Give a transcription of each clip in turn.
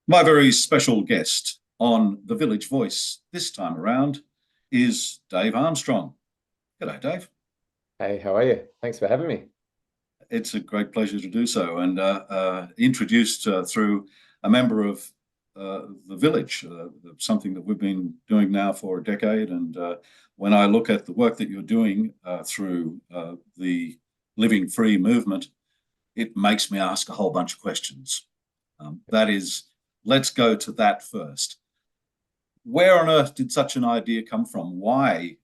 My very special guest on The Village Voice this time around is Dave Armstrong. G'day, Dave. Hey, how are you? Thanks for having me. It's a great pleasure to do so. And introduced through a member of the village, something that we've been doing now for a decade. And when I look at the work that you're doing through the Living Free movement, it makes me ask a whole bunch of questions. That is, let's go to that first. Where on earth did such an idea come from? Why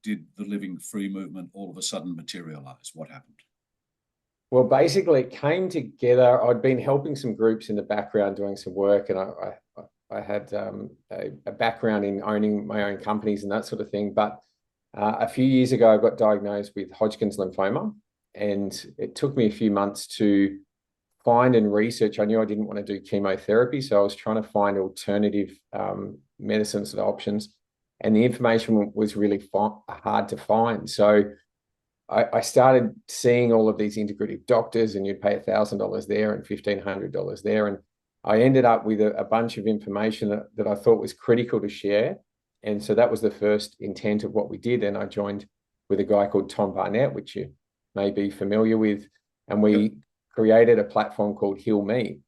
did the Living Free movement all of a sudden materialize? What happened? Well, basically, it came together. I'd been helping some groups in the background doing some work, and I had a background in owning my own companies and that sort of thing. But a few years ago, I got diagnosed with Hodgkin's lymphoma, and it took me a few months to find and research. I knew I didn't want to do chemotherapy, so I was trying to find alternative medicines and options, and the information was really hard to find. So I started seeing all of these integrative doctors, and you'd pay $1,000 there and $1,500 there. And I ended up with a bunch of information that I thought was critical to share. And so that was the first intent of what we did. And I joined with a guy called Tom Barnett, which you may be familiar with. And Yep. we created a platform called Heal Me.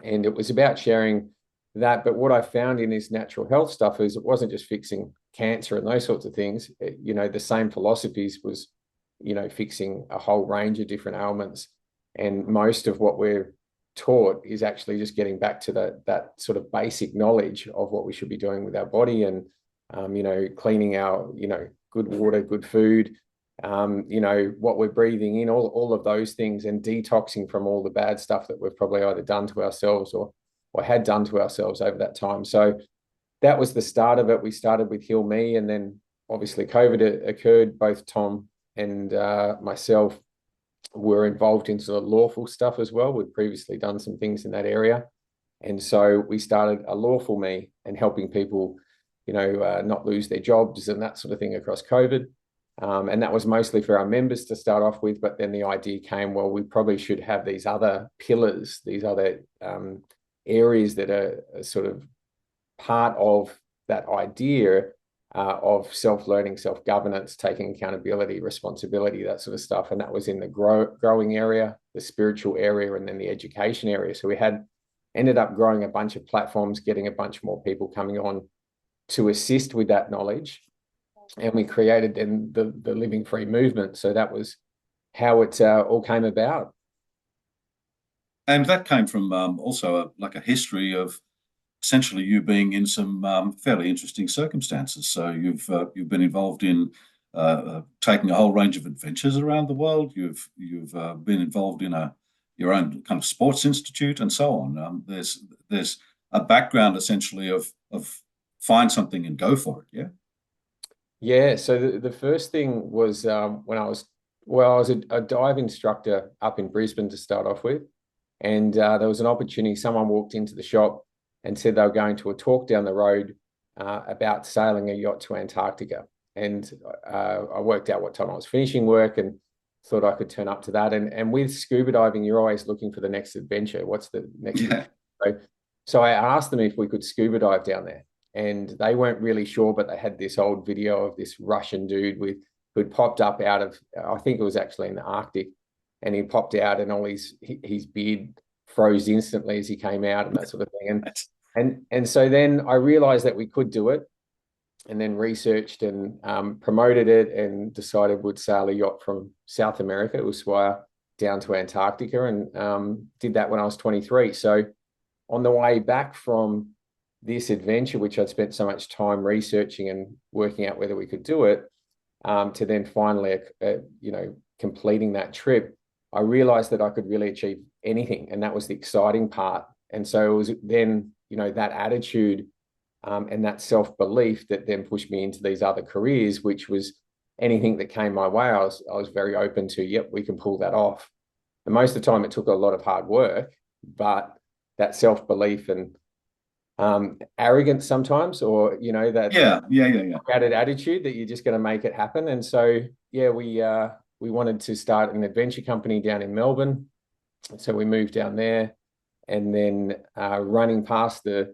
And it was about sharing that. But what I found in this natural health stuff is it wasn't just fixing cancer and those sorts of things. The same philosophies was fixing a whole range of different ailments. And most of what we're taught is actually just getting back to that sort of basic knowledge of what we should be doing with our body and, cleaning our, good water, good food, what we're breathing in, all of those things, and detoxing from all the bad stuff that we've probably either done to ourselves or had done to ourselves over that time. So that was the start of it. We started with Heal Me, and then obviously COVID occurred. Both Tom and myself were involved in sort of lawful stuff as well. We'd previously done some things in that area. And so we started a Lawful Me and helping people, not lose their jobs and that sort of thing across COVID. And that was mostly for our members to start off with. But then the idea came, well, we probably should have these other pillars, these other areas that are sort of part of that idea of self-learning, self-governance, taking accountability, responsibility, that sort of stuff. And that was in the growing area, the spiritual area, and then the education area. So we ended up growing a bunch of platforms, getting a bunch more people coming on to assist with that knowledge. And we created then the Living Free movement. So that was how it all came about. And that came from also like a history of essentially you being in some fairly interesting circumstances. So you've been involved in taking a whole range of adventures around the world. You've been involved in your own kind of sports institute and so on. There's a background essentially of find something and go for it. Yeah. Yeah. So the first thing was when I was a dive instructor up in Brisbane to start off with, and there was an opportunity. Someone walked into the shop and said they were going to a talk down the road about sailing a yacht to Antarctica. And I worked out what time I was finishing work and thought I could turn up to that. And with scuba diving, you're always looking for the next adventure. What's the next Yeah. adventure? So I asked them if we could scuba dive down there. And they weren't really sure, but they had this old video of this Russian dude who'd popped up out of, I think it was actually in the Arctic, and he popped out and all his beard froze instantly as he came out and that sort of thing. And so then I realized that we could do it, and then researched and promoted it and decided we'd sail a yacht from South America, Ushuaia, down to Antarctica, and did that when I was 23. So on the way back from this adventure, which I'd spent so much time researching and working out whether we could do it, to then finally, completing that trip, I realized that I could really achieve anything. And that was the exciting part. And so it was then, that attitude and that self-belief that then pushed me into these other careers, which was anything that came my way. I was very open to, yep, we can pull that off. And most of the time it took a lot of hard work, but that self-belief and arrogance sometimes, or, that Yeah. added attitude that you're just going to make it happen. And so, yeah, we wanted to start an adventure company down in Melbourne. So we moved down there and then running past a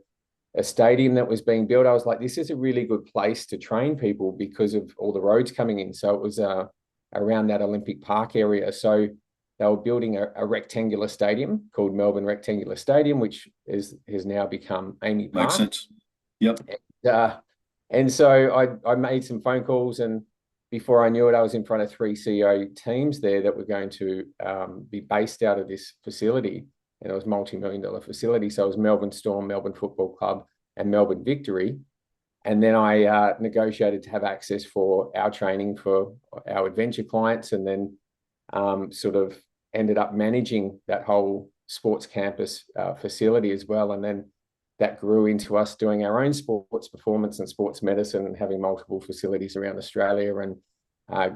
stadium that was being built, I was like, this is a really good place to train people because of all the roads coming in. So it was around that Olympic Park area. So they were building a rectangular stadium called Melbourne Rectangular Stadium, which has now become Amy Park. Makes sense. Yep. And so I made some phone calls, and before I knew it, I was in front of 3 CEO teams there that were going to be based out of this facility. And it was a multi-million-dollar facility. So it was Melbourne Storm, Melbourne Football Club, and Melbourne Victory. And then I negotiated to have access for our training for our adventure clients, and then sort of ended up managing that whole sports campus facility as well. And then that grew into us doing our own sports performance and sports medicine and having multiple facilities around Australia and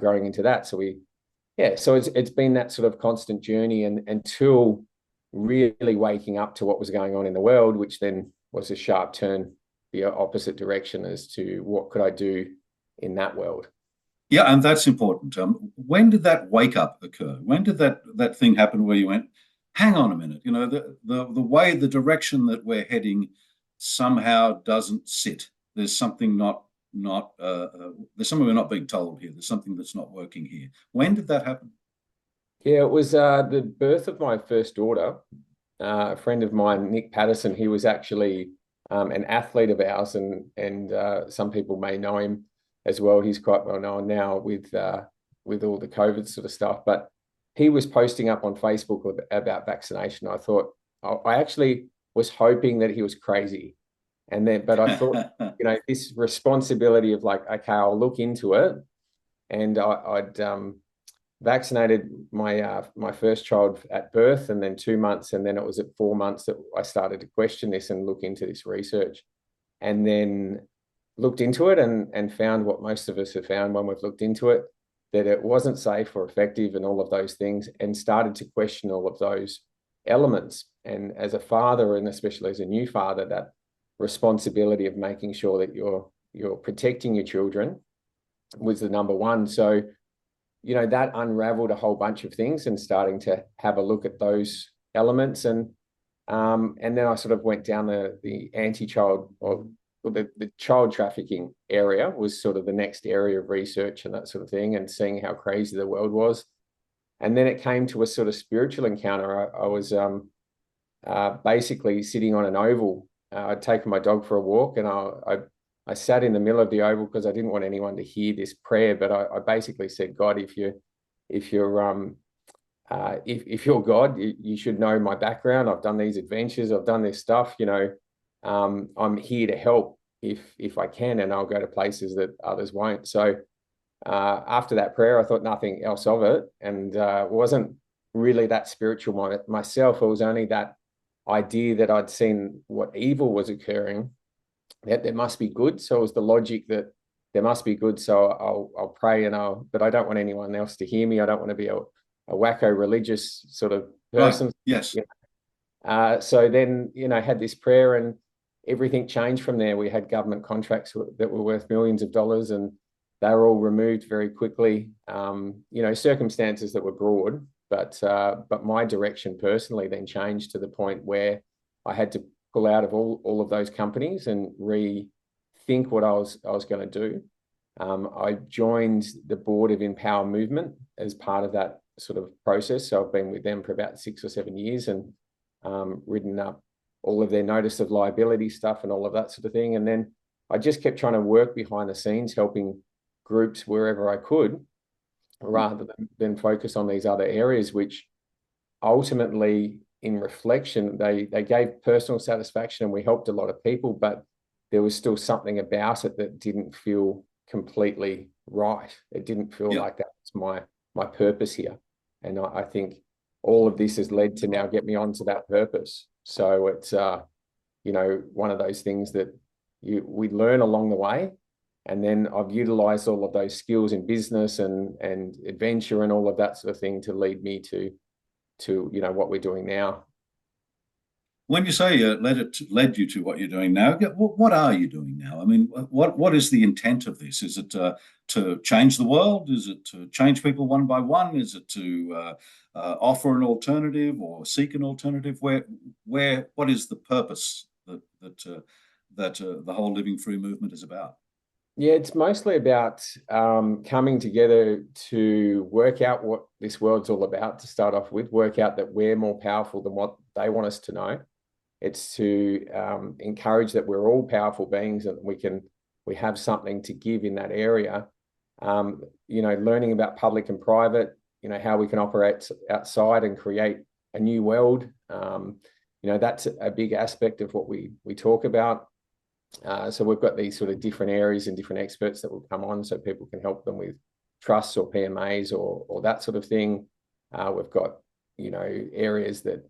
growing into that. So so it's been that sort of constant journey and until really waking up to what was going on in the world, which then was a sharp turn the opposite direction as to what could I do in that world. Yeah, and that's important. When did that wake up occur? When did that thing happen where you went, hang on a minute, you know, the direction that we're heading somehow doesn't sit. There's something there's something we're not being told here. There's something that's not working here. When did that happen? Yeah, it was the birth of my first daughter. A friend of mine, Nick Patterson, he was actually an athlete of ours, and some people may know him as well. He's quite well known now with all the COVID sort of stuff. But he was posting up on Facebook about vaccination. I thought I actually was hoping that he was crazy, but I thought this responsibility of like, okay, I'll look into it, and I'd vaccinated my first child at birth, and then 2 months, and then it was at 4 months that I started to question this and look into this research, and then looked into it and found what most of us have found when we've looked into it, that it wasn't safe or effective and all of those things, and started to question all of those elements. And as a father, and especially as a new father, that responsibility of making sure that you're protecting your children was the number one. So that unraveled a whole bunch of things and starting to have a look at those elements. And then I sort of went down the anti-child or the child trafficking area was sort of the next area of research and that sort of thing, and seeing how crazy the world was. And then it came to a sort of spiritual encounter. I was basically sitting on an oval. I'd taken my dog for a walk, and I sat in the middle of the oval because I didn't want anyone to hear this prayer. But I basically said, God, if you're God, you should know my background. I've done these adventures. I've done this stuff. I'm here to help if I can, and I'll go to places that others won't. So after that prayer, I thought nothing else of it, and wasn't really that spiritual myself. It was only that idea that I'd seen what evil was occurring, that there must be good. So it was the logic that there must be good. So I'll pray, but I don't want anyone else to hear me. I don't want to be a wacko religious sort of person. Right. Yes. So then, had this prayer, and everything changed from there. We had government contracts that were worth millions of dollars, and they were all removed very quickly. Circumstances that were broad, but my direction personally then changed to the point where I had to pull out of all of those companies and rethink what I was going to do. I joined the board of Empower Movement as part of that sort of process. So I've been with them for about 6 or 7 years, and written up all of their notice of liability stuff and all of that sort of thing. And then I just kept trying to work behind the scenes, helping groups wherever I could, rather than focus on these other areas, which ultimately, in reflection, they gave personal satisfaction and we helped a lot of people, but there was still something about it that didn't feel completely right. It didn't feel like that was my purpose here. And I think all of this has led to now get me onto that purpose. So it's one of those things that we learn along the way. And then I've utilized all of those skills in business and adventure and all of that sort of thing to lead me to what we're doing now. When you say led you to what you're doing now, what are you doing now? I mean, what is the intent of this? Is it to change the world? Is it to change people one by one? Is it to offer an alternative or seek an alternative? What is the purpose that the whole Living Free movement is about? Yeah, it's mostly about coming together to work out what this world's all about, to start off with, work out that we're more powerful than what they want us to know. It's to encourage that we're all powerful beings and we have something to give in that area. Learning about public and private, how we can operate outside and create a new world. That's a big aspect of what we talk about. So we've got these sort of different areas and different experts that will come on so people can help them with trusts or PMAs or that sort of thing. We've got, areas that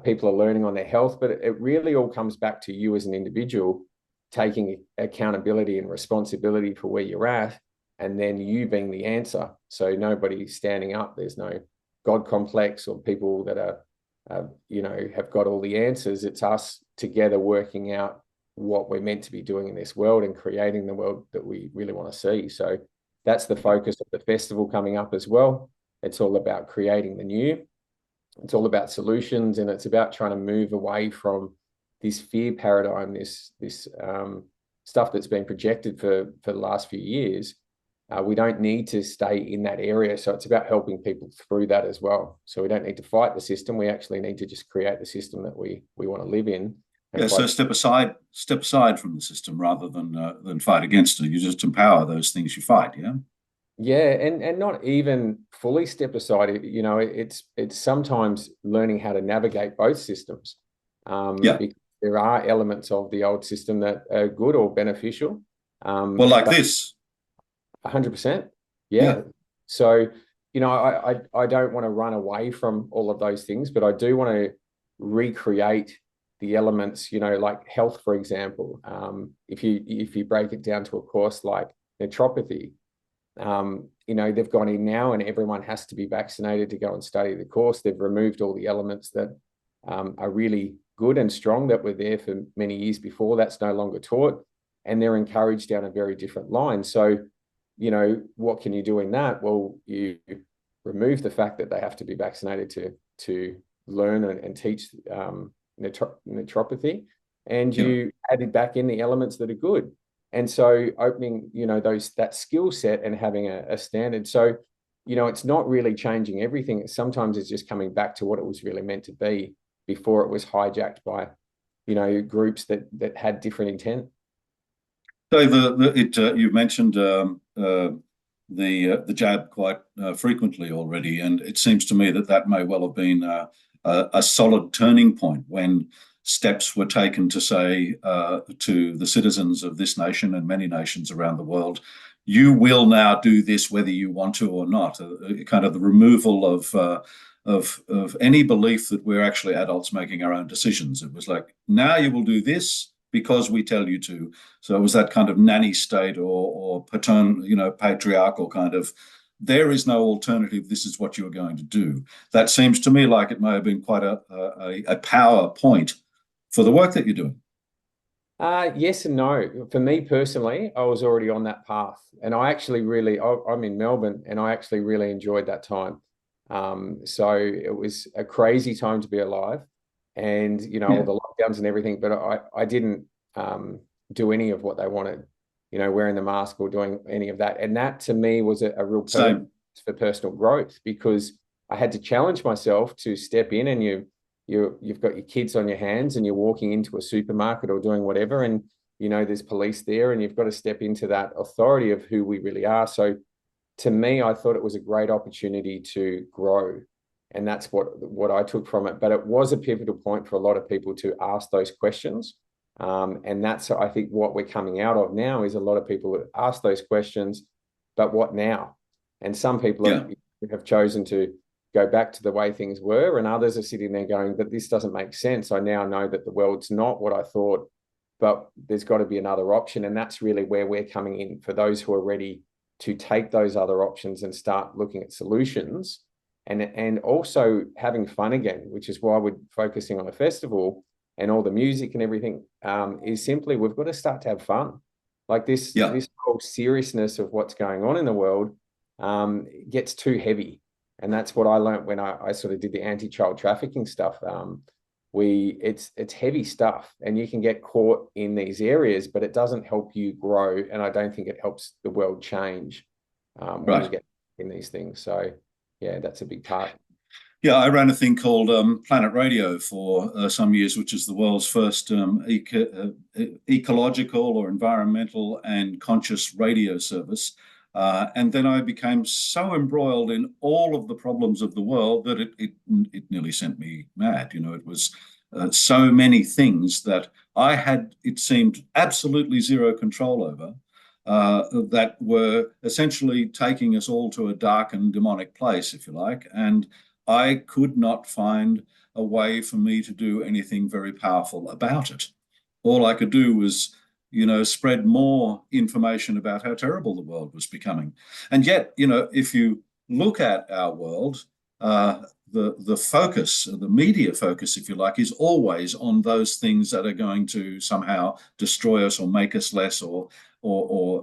people are learning on their health, but it really all comes back to you as an individual taking accountability and responsibility for where you're at, and then you being the answer. So nobody standing up. There's no God complex or people that are, have got all the answers. It's us together working out what we're meant to be doing in this world and creating the world that we really want to see. So that's the focus of the festival coming up as well. It's all about creating the new. It's all about solutions, and it's about trying to move away from this fear paradigm, this stuff that's been projected for the last few years. We don't need to stay in that area. So it's about helping people through that as well. So we don't need to fight the system. We actually need to just create the system that we want to live in. Yeah, so step aside from the system rather than fight against it. You just empower those things you fight, yeah? Yeah, and not even fully step aside. It's sometimes learning how to navigate both systems. Because there are elements of the old system that are good or beneficial. Well, like this. 100%. Yeah. So, I don't want to run away from all of those things, but I do want to recreate the elements, like health, for example. If you break it down to a course like naturopathy, they've gone in now and everyone has to be vaccinated to go and study the course. They've removed all the elements that are really good and strong that were there for many years before. That's no longer taught, and they're encouraged down a very different line. So, what can you do in that? Well, you remove the fact that they have to be vaccinated to learn and teach naturopathy, and you added back in the elements that are good. And so opening, that skill set and having a standard. So, it's not really changing everything. Sometimes it's just coming back to what it was really meant to be before it was hijacked by, groups that had different intent. So you've mentioned the jab quite frequently already, and it seems to me that may well have been a solid turning point when steps were taken to say to the citizens of this nation and many nations around the world, you will now do this whether you want to or not. Kind of the removal of any belief that we're actually adults making our own decisions. It was like, now you will do this because we tell you to. So it was that kind of nanny state or patriarchal kind of, there is no alternative, this is what you're going to do. That seems to me like it may have been quite a power point for the work that you're doing. Yes and no. For me personally, I was already on that path, and I'm in Melbourne, and I actually really enjoyed that time. So it was a crazy time to be alive, and all the lockdowns and everything, but I didn't do any of what they wanted, wearing the mask or doing any of that. And that to me was a real purpose for personal growth, because I had to challenge myself to step in, and you've got your kids on your hands and you're walking into a supermarket or doing whatever, and there's police there, and you've got to step into that authority of who we really are. So to me, I thought it was a great opportunity to grow, and that's what I took from it. But it was a pivotal point for a lot of people to ask those questions, and that's, I think, what we're coming out of now is a lot of people that ask those questions, but what now? And some people have chosen to go back to the way things were, and others are sitting there going, but this doesn't make sense. I now know that the world's not what I thought, but there's got to be another option. And that's really where we're coming in, for those who are ready to take those other options and start looking at solutions, and also having fun again, which is why we're focusing on a festival. and all the music and everything, is simply we've got to start to have fun. Like this whole seriousness of what's going on in the world gets too heavy. And that's what I learned when I sort of did the anti-child trafficking stuff. It's heavy stuff, and you can get caught in these areas, but it doesn't help you grow. And I don't think it helps the world change when you get in these things. So yeah, that's a big part. Yeah, I ran a thing called Planet Radio for some years, which is the world's first ecological or environmental and conscious radio service. And then I became so embroiled in all of the problems of the world that it nearly sent me mad. You know, it was so many things that I had, it seemed, absolutely zero control over. That were essentially taking us all to a dark and demonic place, if you like. And I could not find a way for me to do anything very powerful about it. All I could do was, you know, spread more information about how terrible the world was becoming. And yet, you know, if you look at our world, the focus, the media focus, if you like, is always on those things that are going to somehow destroy us or make us less or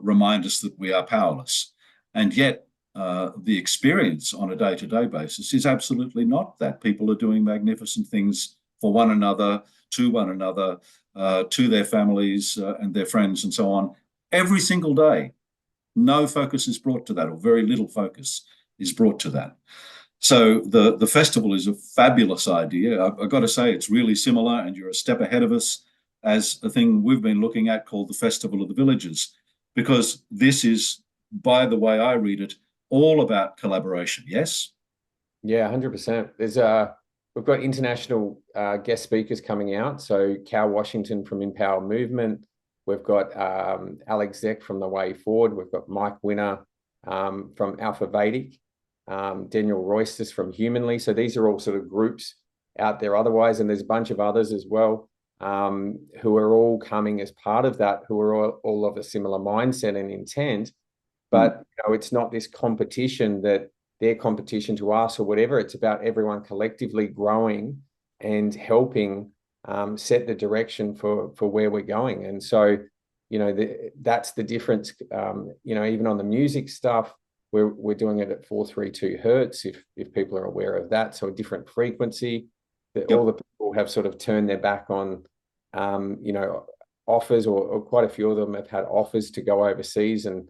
remind us that we are powerless. And yet, the experience on a day-to-day basis is absolutely not that. People are doing magnificent things for one another, to their families and their friends and so on, every single day. No focus is brought to that, or very little focus is brought to that. So the festival is a fabulous idea. I've got to say it's really similar, and you're a step ahead of us, as a thing we've been looking at called the Festival of the Villages, because this is, by the way I read it, all about collaboration. Yes? Yeah, 100%. We've got international guest speakers coming out. So Cal Washington from Empower Movement. We've got Alex Zek from The Way Forward. We've got Mike Winner from Alpha Vedic, Daniel Royston from Humanly. So these are all sort of groups out there otherwise. And there's a bunch of others as well who are all coming as part of that, who are all of a similar mindset and intent. But you know, it's not this competition that their competition to us or whatever. It's about everyone collectively growing and helping set the direction for where we're going. And so, you know, that's the difference. You know, even on the music stuff, we're doing it at 432 hertz, if people are aware of that. So a different frequency that all the people have sort of turned their back on, you know, offers, or quite a few of them have had offers to go overseas and,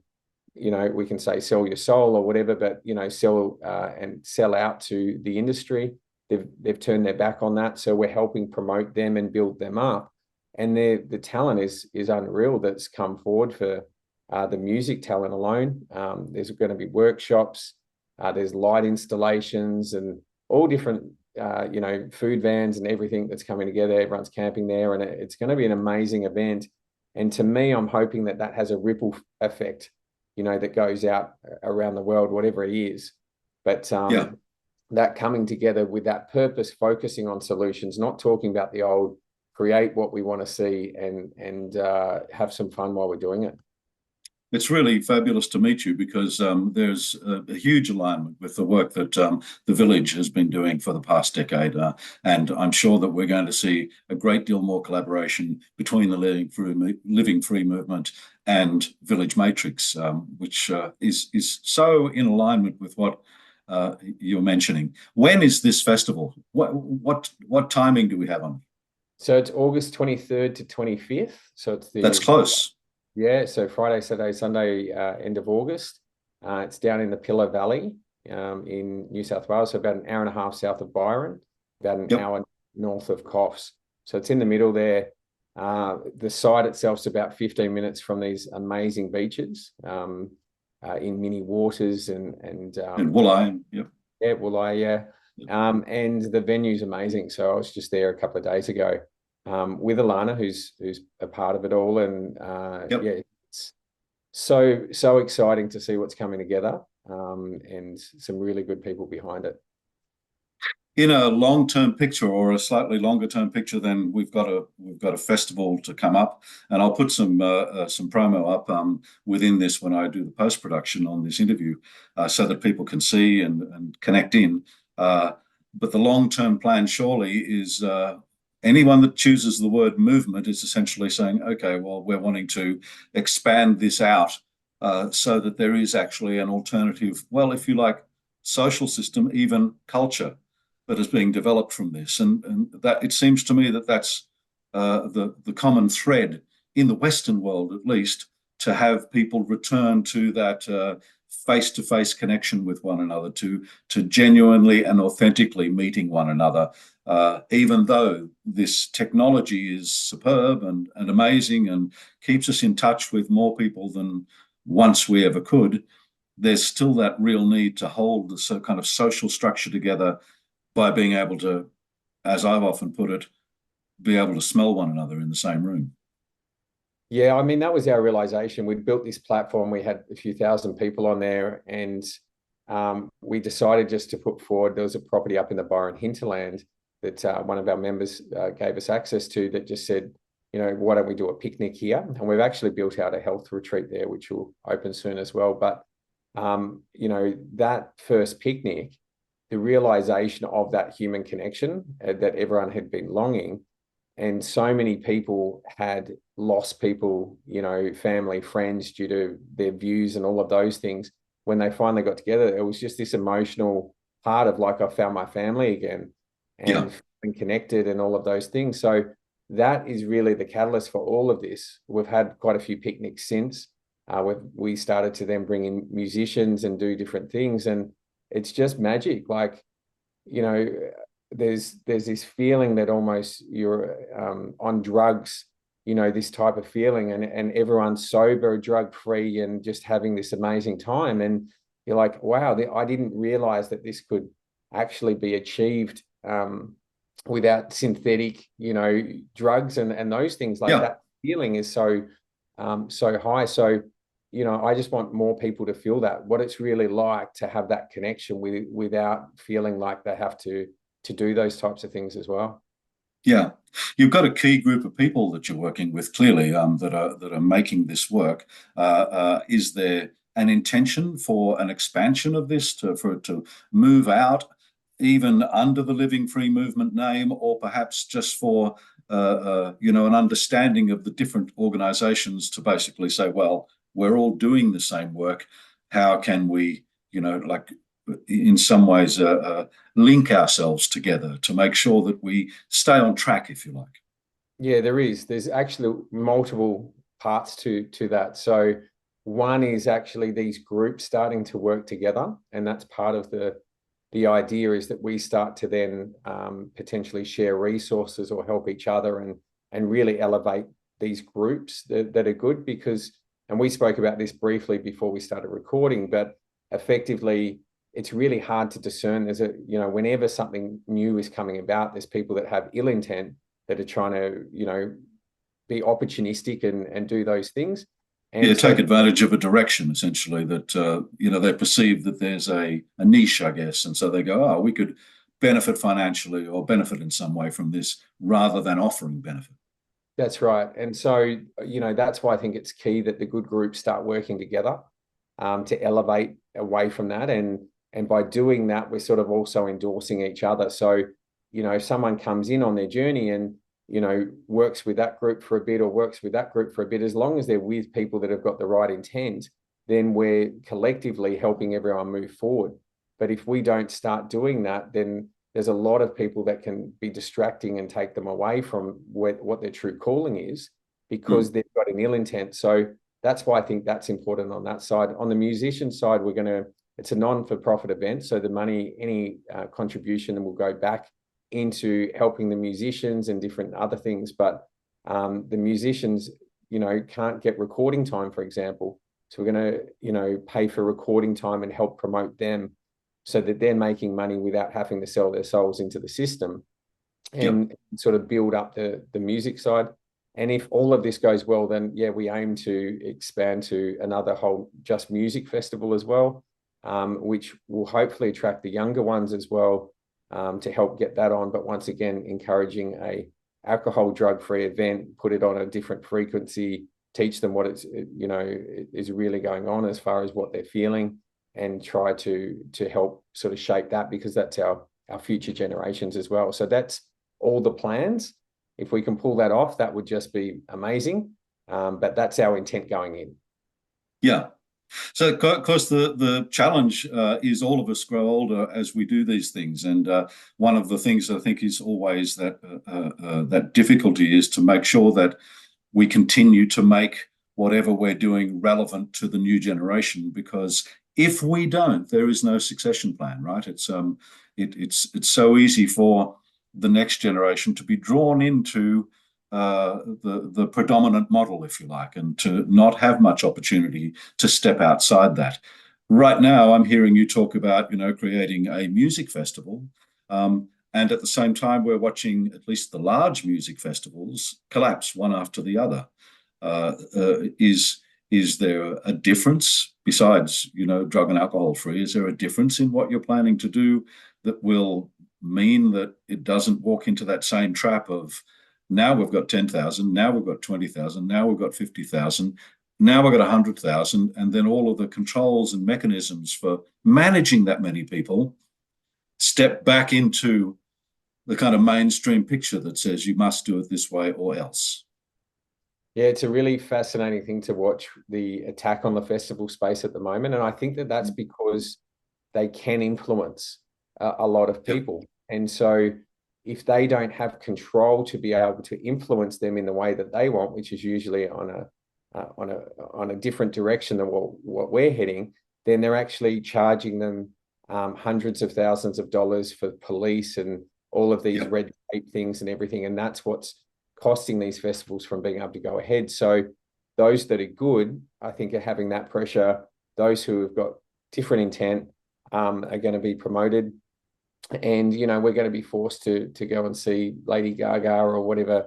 you know, we can say sell your soul or whatever, but, you know, sell out to the industry. They've turned their back on that. So we're helping promote them and build them up. And the talent is unreal that's come forward for the music talent alone. There's going to be workshops, there's light installations and all different, you know, food vans and everything that's coming together. Everyone's camping there, and it's going to be an amazing event. And to me, I'm hoping that has a ripple effect, you know, that goes out around the world, whatever it is. But that coming together with that purpose, focusing on solutions, not talking about the old, create what we want to see and have some fun while we're doing it. It's really fabulous to meet you, because there's a huge alignment with the work that the Village has been doing for the past decade. And I'm sure that we're going to see a great deal more collaboration between the Living Free movement and Village Matrix, which is so in alignment with what you're mentioning. When is this festival? What timing do we have on? So it's August 23rd to 25th. So that's close. Yeah, so Friday, Saturday, Sunday, end of August. It's down in the Pillar Valley in New South Wales, so about an hour and a half south of Byron, about an hour north of Coffs. So it's in the middle there. The site itself's about 15 minutes from these amazing beaches in Mini Waters and Wooleye. Yep. Yeah, Wooleye, yeah. And the venue's amazing. So I was just there a couple of days ago. With Alana, who's a part of it all, and yeah, it's so exciting to see what's coming together, and some really good people behind it. In a long-term picture, or a slightly longer-term picture, then we've got a festival to come up, and I'll put some promo up within this when I do the post-production on this interview, so that people can see and connect in. But the long-term plan surely is anyone that chooses the word movement is essentially saying, okay, well, we're wanting to expand this out so that there is actually an alternative, well, if you like, social system, even culture that is being developed from this. And that it seems to me that that's the common thread in the Western world, at least, to have people return to that face-to-face connection with one another, to genuinely and authentically meeting one another. Even though this technology is superb and amazing and keeps us in touch with more people than once we ever could, there's still that real need to hold the kind of social structure together by being able to, as I've often put it, be able to smell one another in the same room. Yeah, I mean, that was our realization. We'd built this platform. We had a few thousand people on there, and we decided just to put forward, there was a property up in the Byron hinterland that one of our members gave us access to, that just said, why don't we do a picnic here? And we've actually built out a health retreat there, which will open soon as well. But, that first picnic, the realization of that human connection that everyone had been longing, and so many people had lost people, family, friends, due to their views and all of those things. When they finally got together, it was just this emotional part of, like, I found my family again and feeling connected and all of those things. So that is really the catalyst for all of this. We've had quite a few picnics since. We started to then bring in musicians and do different things, and it's just magic. Like, there's this feeling that almost you're on drugs, this type of feeling, and everyone's sober, drug free, and just having this amazing time. And you're like, wow, I didn't realize that this could actually be achieved without synthetic, drugs and those things. Like, that feeling is so high. So, I just want more people to feel that, what it's really like to have that connection without feeling like they have to do those types of things as well. Yeah, you've got a key group of people that you're working with, clearly, that are making this work. Is there an intention for an expansion of this, for it to move out, even under the Living Free Movement name, or perhaps just for an understanding of the different organisations to basically say, well, we're all doing the same work. How can we, like, in some ways, link ourselves together to make sure that we stay on track, if you like? Yeah, there's actually multiple parts to that. So one is actually these groups starting to work together, and that's part of the idea, is that we start to then potentially share resources or help each other and really elevate these groups that are good. Because, and we spoke about this briefly before we started recording, but effectively, it's really hard to discern. There's whenever something new is coming about, there's people that have ill intent that are trying to, be opportunistic and do those things. And take advantage of a direction, essentially, that, they perceive that there's a niche, I guess. And so they go, oh, we could benefit financially or benefit in some way from this, rather than offering benefit. That's right. And so, that's why I think it's key that the good groups start working together to elevate away from that. And by doing that, we're sort of also endorsing each other. So, if someone comes in on their journey and, works with that group for a bit, or works with that group for a bit, as long as they're with people that have got the right intent, then we're collectively helping everyone move forward. But if we don't start doing that, then there's a lot of people that can be distracting and take them away from what their true calling is, because they've got an ill intent. So that's why I think that's important on that side. On the musician side, it's a non-for-profit event. So the money, any contribution, will go back into helping the musicians and different other things. But the musicians, can't get recording time, for example. So we're going to, pay for recording time and help promote them, so that they're making money without having to sell their souls into the system, and sort of build up the music side. And if all of this goes well, then we aim to expand to another whole Just Music festival as well, which will hopefully attract the younger ones as well, to help get that on. But once again, encouraging a alcohol drug-free event, put it on a different frequency, teach them what is really going on as far as what they're feeling, and try to help sort of shape that, because that's our future generations as well. So that's all the plans. If we can pull that off, that would just be amazing. But that's our intent going in. Yeah. So, of course, the challenge is all of us grow older as we do these things, and one of the things I think is always that that difficulty is to make sure that we continue to make whatever we're doing relevant to the new generation. Because if we don't, there is no succession plan, right? It's so easy for the next generation to be drawn into the predominant model, if you like, and to not have much opportunity to step outside that. Right now, I'm hearing you talk about, creating a music festival, and at the same time, we're watching at least the large music festivals collapse one after the other. Is there a difference besides, drug and alcohol free? Is there a difference in what you're planning to do that will mean that it doesn't walk into that same trap of, now we've got 10,000, now we've got 20,000, now we've got 50,000, now we've got 100,000, and then all of the controls and mechanisms for managing that many people step back into the kind of mainstream picture that says you must do it this way or else? Yeah, it's a really fascinating thing to watch, the attack on the festival space at the moment. And I think that that's because they can influence a lot of people. And so if they don't have control to be able to influence them in the way that they want, which is usually on a different direction than what we're heading, then they're actually charging them hundreds of thousands of dollars for police and all of these red tape things and everything. And that's what's costing these festivals from being able to go ahead. So those that are good, I think, are having that pressure. Those who have got different intent are going to be promoted. And, we're going to be forced to go and see Lady Gaga or whatever,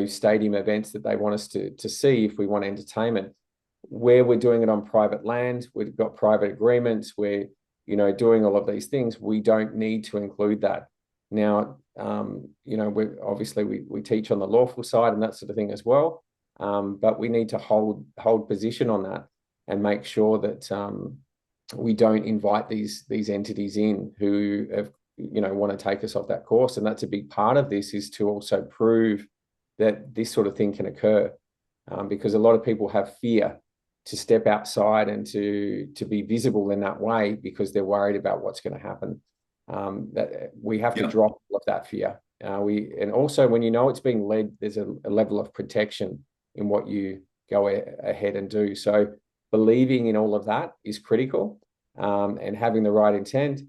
stadium events that they want us to see if we want entertainment. Where we're doing it on private land, we've got private agreements, we're, doing all of these things. We don't need to include that. Now, we're obviously we teach on the lawful side and that sort of thing as well. But we need to hold position on that and make sure that we don't invite these entities in who have, want to take us off that course. And that's a big part of this, is to also prove that this sort of thing can occur, because a lot of people have fear to step outside and to be visible in that way because they're worried about what's going to happen. That we have to drop all of that fear. And also, when it's being led, there's a level of protection in what you go ahead and do. So believing in all of that is critical, and having the right intent.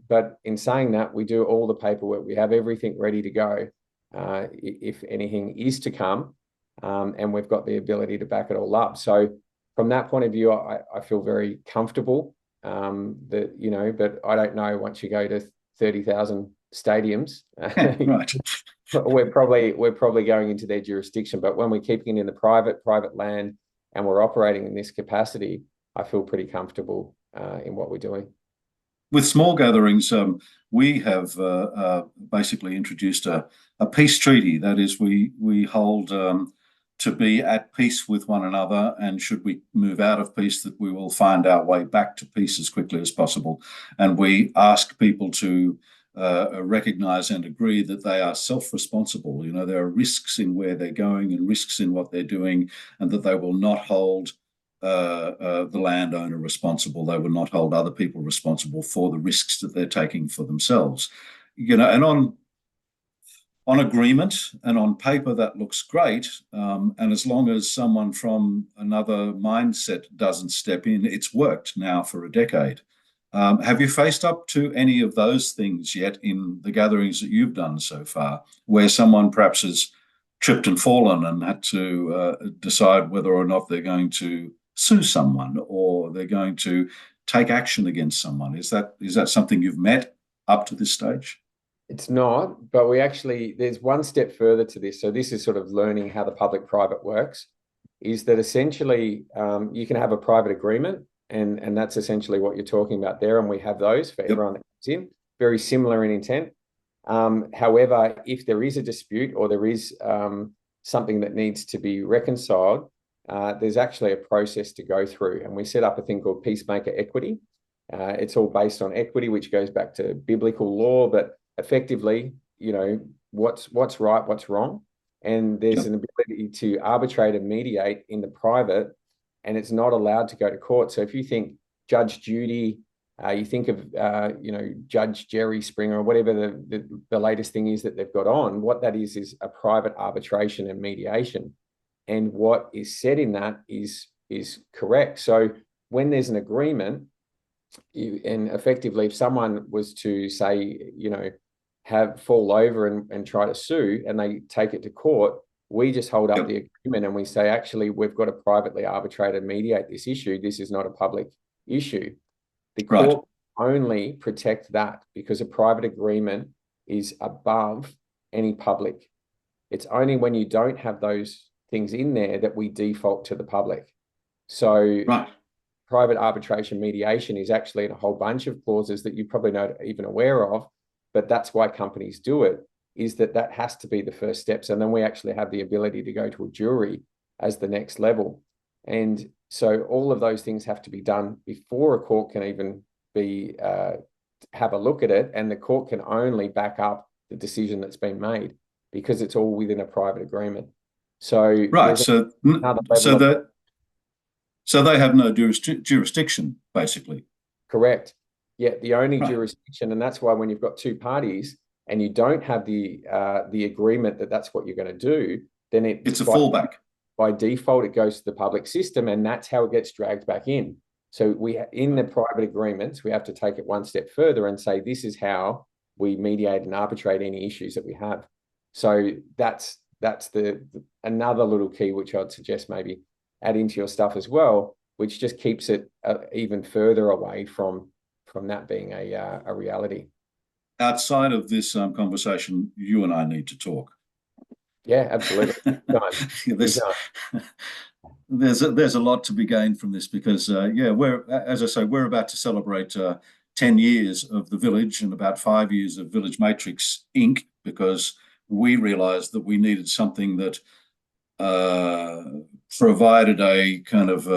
But in saying that, we do all the paperwork. We have everything ready to go if anything is to come, and we've got the ability to back it all up. So from that point of view, I feel very comfortable. That but I don't know, once you go to 30,000 stadiums, right, we're probably going into their jurisdiction. But when we're keeping it in the private land and we're operating in this capacity, I feel pretty comfortable in what we're doing. With small gatherings, we have basically introduced a peace treaty. That is, we hold to be at peace with one another, and should we move out of peace, that we will find our way back to peace as quickly as possible. And we ask people to recognize and agree that they are self-responsible. There are risks in where they're going and risks in what they're doing, and that they will not hold the landowner responsible. They will not hold other people responsible for the risks that they're taking for themselves. And on agreement and on paper, that looks great. And as long as someone from another mindset doesn't step in, it's worked now for a decade. Have you faced up to any of those things yet in the gatherings that you've done so far, where someone perhaps has tripped and fallen and had to decide whether or not they're going to sue someone or they're going to take action against someone? Is that something you've met up to this stage? It's not, but there's one step further to this. So this is sort of learning how the public-private works, is that essentially you can have a private agreement, and that's essentially what you're talking about there. And we have those for everyone that comes in, very similar in intent. However, if there is a dispute or there is something that needs to be reconciled, there's actually a process to go through. And we set up a thing called peacemaker equity. It's all based on equity, which goes back to biblical law, but effectively, what's right, what's wrong. and there's Yep. an ability to arbitrate and mediate in the private, and it's not allowed to go to court. So if you think Judge Judy, you think of Judge Jerry Springer, or whatever the latest thing is that they've got on, what that is a private arbitration and mediation. And what is said in that is correct. So when there's an agreement, and effectively, if someone was to say, have fall over and try to sue, and they take it to court, we just hold up the agreement and we say, actually, we've got to privately arbitrate and mediate this issue. This is not a public issue. The court only protect that, because a private agreement is above any public. It's only when you don't have those things in there that we default to the public. So private arbitration mediation is actually in a whole bunch of clauses that you're probably not even aware of, but that's why companies do it, is that has to be the first steps. And then we actually have the ability to go to a jury as the next level. And so all of those things have to be done before a court can even be have a look at it, and the court can only back up the decision that's been made, because it's all within a private agreement. So so they have no jurisdiction, basically. Correct. Yeah, the only jurisdiction, and that's why when you've got two parties and you don't have the agreement that that's what you're going to do, then it's a fallback. By default, it goes to the public system, and that's how it gets dragged back in. So in the private agreements, we have to take it one step further and say, this is how we mediate and arbitrate any issues that we have. So that's another little key, which I'd suggest maybe add into your stuff as well, which just keeps it even further away from that being a reality. Outside of this conversation, you and I need to talk. Yeah, absolutely. There's a lot to be gained from this, because we're about to celebrate 10 years of the Village and about 5 years of Village Matrix Inc., because we realized that we needed something that provided a kind of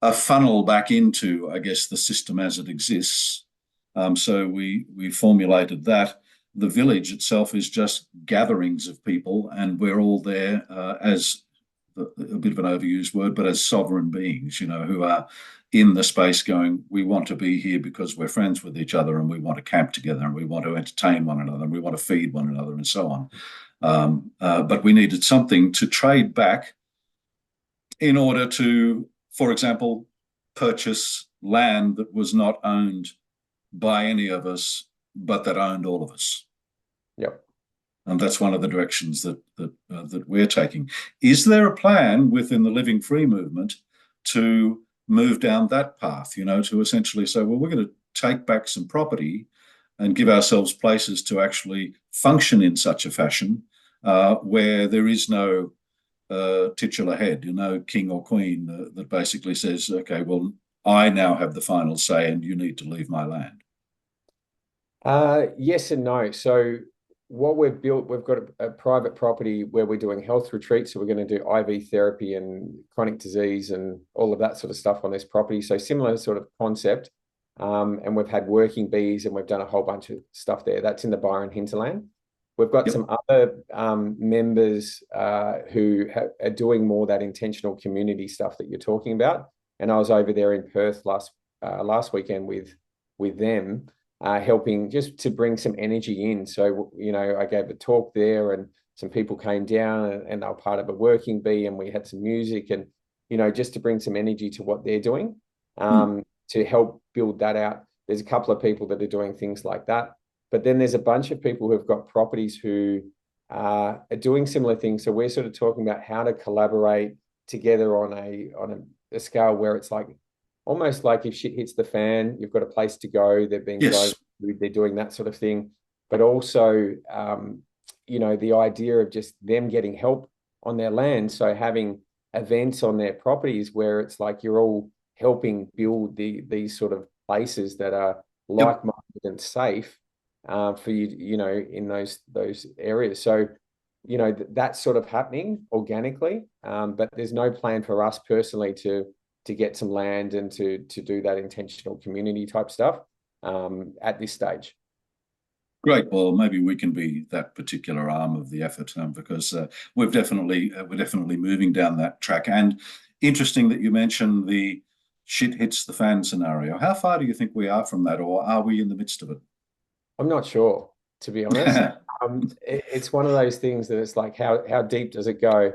a funnel back into, I guess, the system as it exists. So we formulated that. The Village itself is just gatherings of people, and we're all there as a bit of an overused word, but as sovereign beings, who are in the space going, we want to be here because we're friends with each other, and we want to camp together, and we want to entertain one another, and we want to feed one another, and so on. But we needed something to trade back in order to, for example, purchase land that was not owned by any of us, but that owned all of us. Yep. And that's one of the directions that we're taking. Is there a plan within the Living Free movement to move down that path, to essentially say, well, we're going to take back some property and give ourselves places to actually function in such a fashion where there is no titular head, king or queen that basically says, okay, well, I now have the final say and you need to leave my land? Yes and no. So what we've built, we've got a private property where we're doing health retreats. So we're going to do IV therapy and chronic disease and all of that sort of stuff on this property. So similar sort of concept. And we've had working bees, and we've done a whole bunch of stuff there. That's in the Byron hinterland. We've got some other members who are doing more that intentional community stuff that you're talking about. And I was over there in Perth last weekend with them, helping just to bring some energy in. So, I gave a talk there, and some people came down, and they were part of a working bee, and we had some music, and, just to bring some energy to what they're doing, to help build that out. There's a couple of people that are doing things like that. But then there's a bunch of people who have got properties who are doing similar things. So we're sort of talking about how to collaborate together on a scale where it's like, almost like if shit hits the fan, you've got a place to go. They're being they're doing that sort of thing. But also, the idea of just them getting help on their land. So having events on their properties where it's like you're all helping build these sort of places that are like-minded and safe for you, in those areas. So, that's sort of happening organically, but there's no plan for us personally to get some land and to do that intentional community type stuff at this stage. Great. Well, maybe we can be that particular arm of the effort, because we're definitely moving down that track. And interesting that you mentioned the shit hits the fan scenario. How far do you think we are from that, or are we in the midst of it? I'm not sure, to be honest. It's one of those things that it's like, how deep does it go?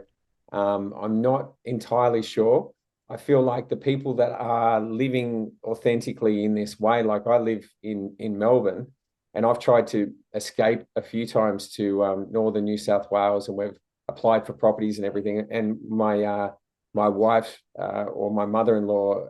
I'm not entirely sure. I feel like the people that are living authentically in this way, like I live in Melbourne, and I've tried to escape a few times to northern New South Wales, and we've applied for properties and everything. And my wife or my mother-in-law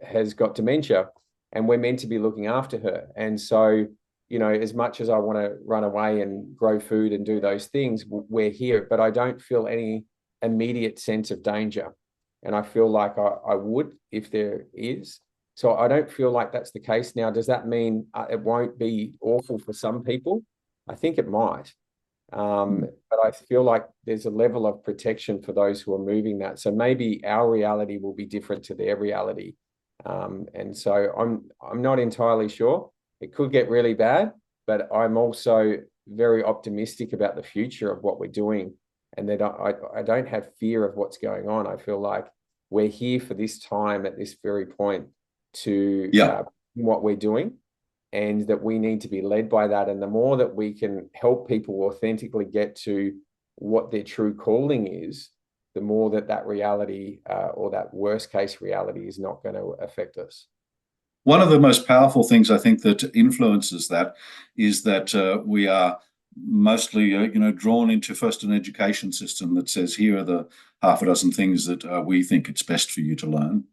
has got dementia, and we're meant to be looking after her. And so, you know, as much as I want to run away and grow food and do those things, we're here, but I don't feel any immediate sense of danger. And I feel like I would if there is. So I don't feel like that's the case. Now, does that mean it won't be awful for some people? I think it might. But I feel like there's a level of protection for those who are moving that. So maybe our reality will be different to their reality. And so I'm not entirely sure. It could get really bad, but I'm also very optimistic about the future of what we're doing, and that I don't have fear of what's going on. I feel like we're here for this time at this very point to Yeah. what we're doing, and that we need to be led by that. And the more that we can help people authentically get to what their true calling is, the more that reality or that worst case reality is not going to affect us. One of the most powerful things I think that influences that is that we are mostly, drawn into first an education system that says, here are the half a dozen things that we think it's best for you to learn,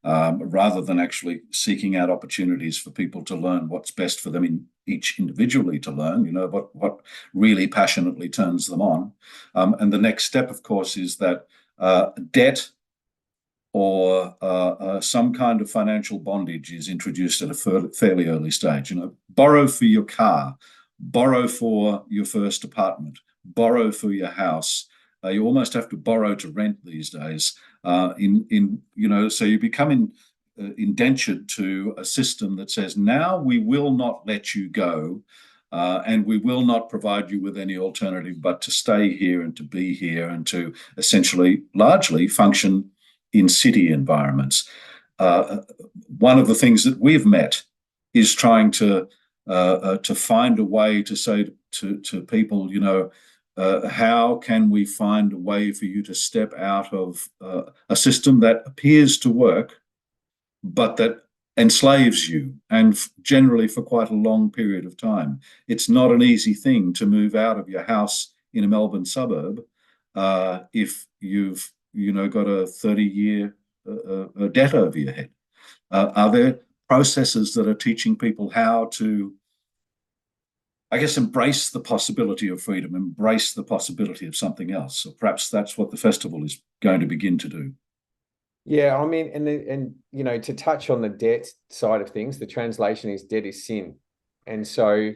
rather than actually seeking out opportunities for people to learn what's best for them each individually to learn, what really passionately turns them on. And the next step, of course, is that debt or some kind of financial bondage is introduced at a fairly early stage. Borrow for your car, borrow for your first apartment, borrow for your house. You almost have to borrow to rent these days. So you become indentured to a system that says, now we will not let you go, and we will not provide you with any alternative but to stay here and to be here and to essentially largely function in city environments. One of the things that we've met is trying to find a way to say to people, how can we find a way for you to step out of a system that appears to work, but that enslaves you, and generally for quite a long period of time. It's not an easy thing to move out of your house in a Melbourne suburb if you've got a 30-year debt over your head. Are there processes that are teaching people how to, I guess, embrace the possibility of freedom, embrace the possibility of something else? So perhaps that's what the festival is going to begin to do. Yeah, I mean, and to touch on the debt side of things, the translation is debt is sin. And so,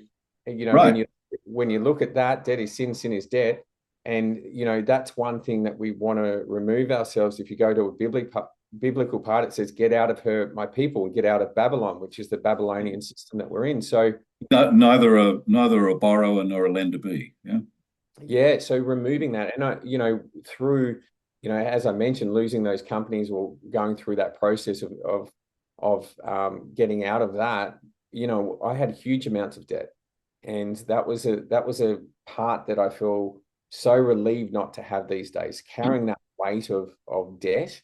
Right. when you look at that, debt is sin, sin is debt. And that's one thing that we want to remove ourselves. If you go to a biblical part, it says, "Get out of her, my people, and get out of Babylon," which is the Babylonian system that we're in. So neither a borrower nor a lender be. Yeah. Yeah, so removing that, and through, as I mentioned, losing those companies or going through that process of getting out of that, I had huge amounts of debt, and that was a part that I feel so relieved not to have these days, carrying that weight of debt.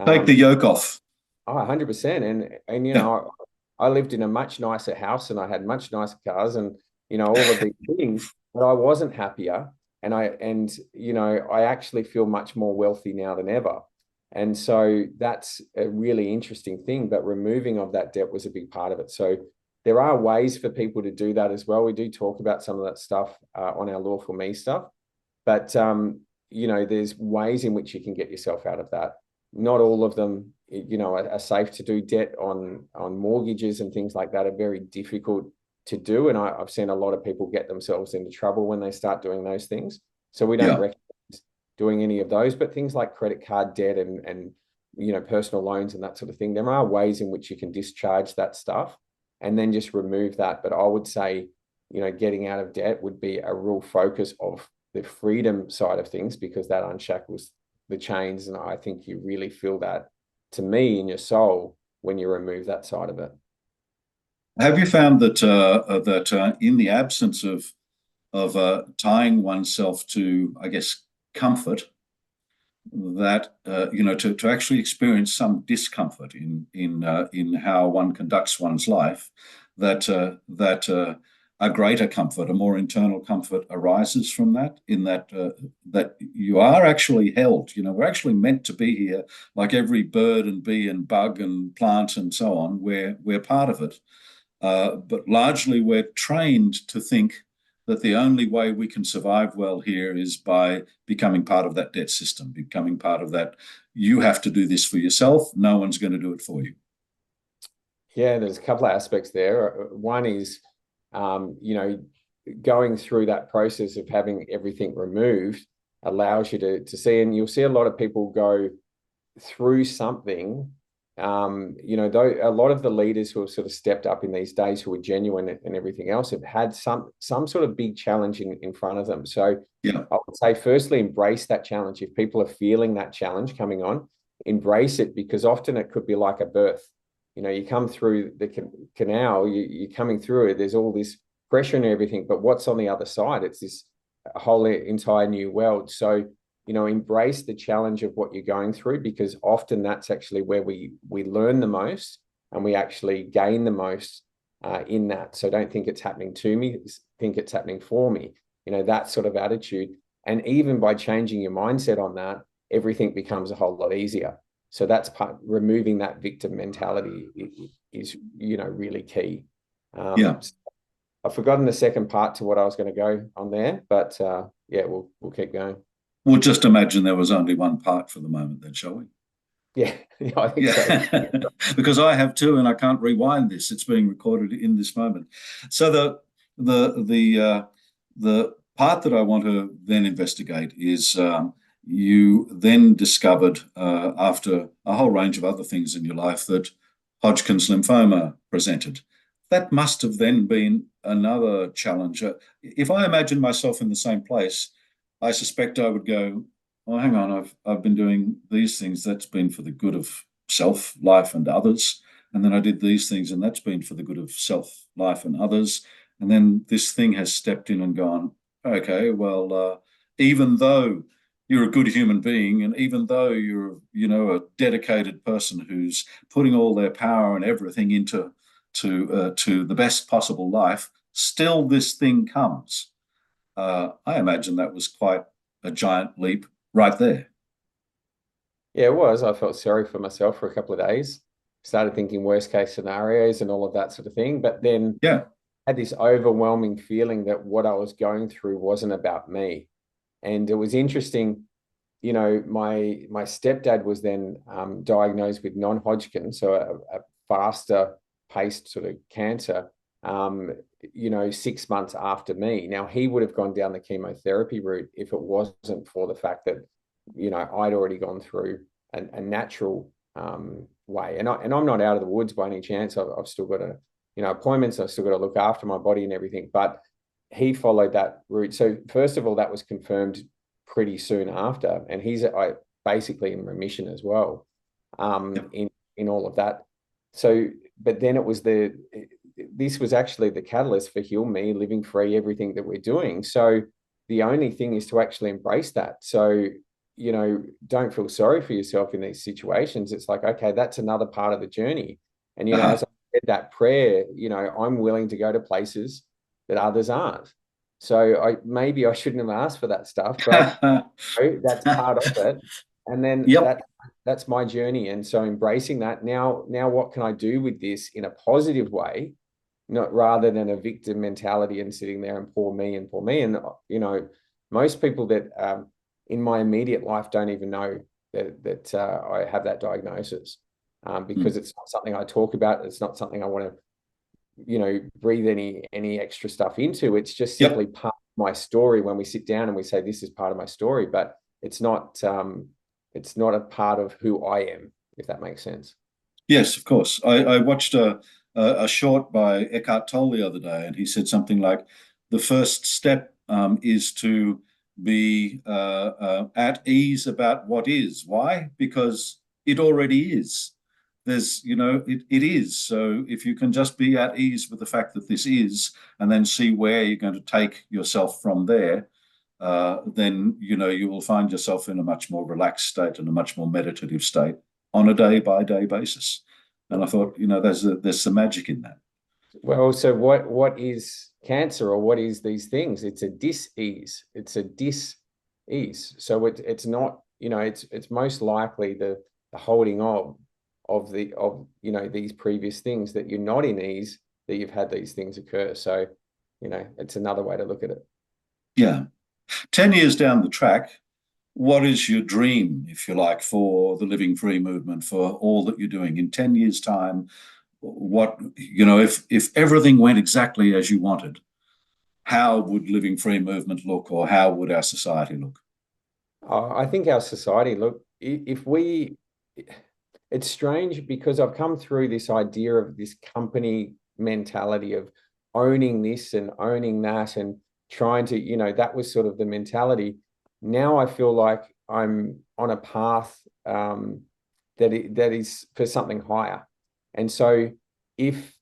Take the yoke off. 100%, and Yeah. I lived in a much nicer house, and I had much nicer cars, and all of these things, but I wasn't happier. And I actually feel much more wealthy now than ever. And so that's a really interesting thing. But removing of that debt was a big part of it. So there are ways for people to do that as well. We do talk about some of that stuff on our Lawful Me stuff. But there's ways in which you can get yourself out of that. Not all of them, are safe to do. Debt on mortgages and things like that are very difficult to do, and I've seen a lot of people get themselves into trouble when they start doing those things. So we don't recommend doing any of those, but things like credit card debt and personal loans and that sort of thing, there are ways in which you can discharge that stuff and then just remove that. But I would say, getting out of debt would be a real focus of the freedom side of things, because that unshackles the chains. And I think you really feel that, to me, in your soul when you remove that side of it. Have you found that in the absence of tying oneself to, I guess, comfort, that to actually experience some discomfort in how one conducts one's life, that a greater comfort, a more internal comfort, arises from that, in that you are actually held. We're actually meant to be here, like every bird and bee and bug and plant and so on. We're part of it, but largely we're trained to think that the only way we can survive well here is by becoming part of that debt system, becoming part of that. You have to do this for yourself. No one's going to do it for you. Yeah, there's a couple of aspects there. One is, going through that process of having everything removed allows you to see, and you'll see a lot of people go through something. Though a lot of the leaders who have sort of stepped up in these days, who are genuine and everything else, have had some sort of big challenge in front of them. So Yeah. I would say, firstly, embrace that challenge. If people are feeling that challenge coming on, embrace it, because often it could be like a birth. You come through the canal, you're coming through it, there's all this pressure and everything, but what's on the other side? It's this whole entire new world. So embrace the challenge of what you're going through, because often that's actually where we learn the most, and we actually gain the most in that. So don't think it's happening to me, think it's happening for me. That sort of attitude. And even by changing your mindset on that, everything becomes a whole lot easier. So that's removing that victim mentality is really key. Yeah. I've forgotten the second part to what I was going to go on there, but yeah, we'll keep going. We'll just imagine there was only one part for the moment, then, shall we? Yeah, I think so. Because I have two, and I can't rewind this. It's being recorded in this moment. So the part that I want to then investigate is, you then discovered, after a whole range of other things in your life, that Hodgkin's lymphoma presented. That must have then been another challenge. If I imagine myself in the same place, I suspect I would go, "Oh, hang on, I've been doing these things. That's been for the good of self, life, and others. And then I did these things, and that's been for the good of self, life, and others. And then this thing has stepped in and gone, okay, well, even though you're a good human being, and even though you're, a dedicated person who's putting all their power and everything into to the best possible life, still this thing comes." I imagine that was quite a giant leap right there. Yeah, it was. I felt sorry for myself for a couple of days. Started thinking worst case scenarios and all of that sort of thing. But then Yeah. had this overwhelming feeling that what I was going through wasn't about me. And it was interesting, my stepdad was then diagnosed with non-Hodgkin, so a faster paced sort of cancer, 6 months after me. Now, he would have gone down the chemotherapy route if it wasn't for the fact that, I'd already gone through a natural way. And I'm not out of the woods by any chance. I've still got appointments. I've still got to look after my body and everything. But he followed that route. So first of all, that was confirmed pretty soon after, and he's basically in remission as well, in all of that. So, but then this was actually the catalyst for Heal Me, Living Free, everything that we're doing. So the only thing is to actually embrace that. So, don't feel sorry for yourself in these situations. It's like, okay, that's another part of the journey. And, as I said that prayer, I'm willing to go to places that others aren't. So maybe I shouldn't have asked for that stuff, but that's part of it. And then Yep. that's my journey. And so embracing that now, what can I do with this in a positive way, not rather than a victim mentality and sitting there and poor me and poor me. And, most people that in my immediate life don't even know that I have that diagnosis, because it's not something I talk about. It's not something I want to, breathe any extra stuff into. It's just simply part of my story when we sit down and we say, this is part of my story, but it's not a part of who I am, if that makes sense. Yes, of course. I watched a short by Eckhart Tolle the other day, and he said something like, "The first step is to be at ease about what is. Why? Because it already is. It is. So if you can just be at ease with the fact that this is, and then see where you're going to take yourself from there, then you will find yourself in a much more relaxed state and a much more meditative state on a day-by-day basis." And I thought, there's some magic in that. Well, so what is cancer, or what is these things? It's a dis-ease. It's a dis-ease. So it's not, it's most likely the holding of these previous things, that you're not in ease, that you've had these things occur. So, it's another way to look at it. Yeah. 10 years down the track, what is your dream, if you like, for the Living Free movement, for all that you're doing in 10 years' time? What, if everything went exactly as you wanted, how would Living Free movement look, or how would our society look? I think our society, look, it's strange, because I've come through this idea of this company mentality of owning this and owning that, and trying to, that was sort of the mentality. Now I feel like I'm on a path that is for something higher. And so if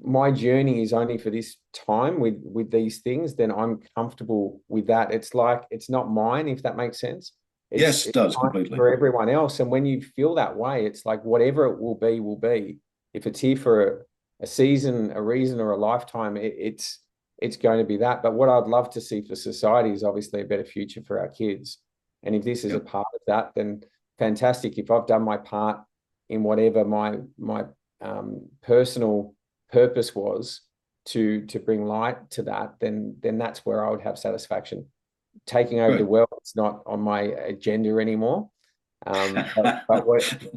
my journey is only for this time with these things, then I'm comfortable with that. It's like, it's not mine, if that makes sense. Yes, it does, fine completely. for everyone else. And when you feel that way, it's like, whatever it will be, will be. If it's here for a season, a reason, or a lifetime, it's going to be that. But what I'd love to see for society is obviously a better future for our kids. And if this is a part of that, then fantastic. If I've done my part in whatever my personal purpose was to bring light to that, then that's where I would have satisfaction. Taking over the world, it's not on my agenda anymore. But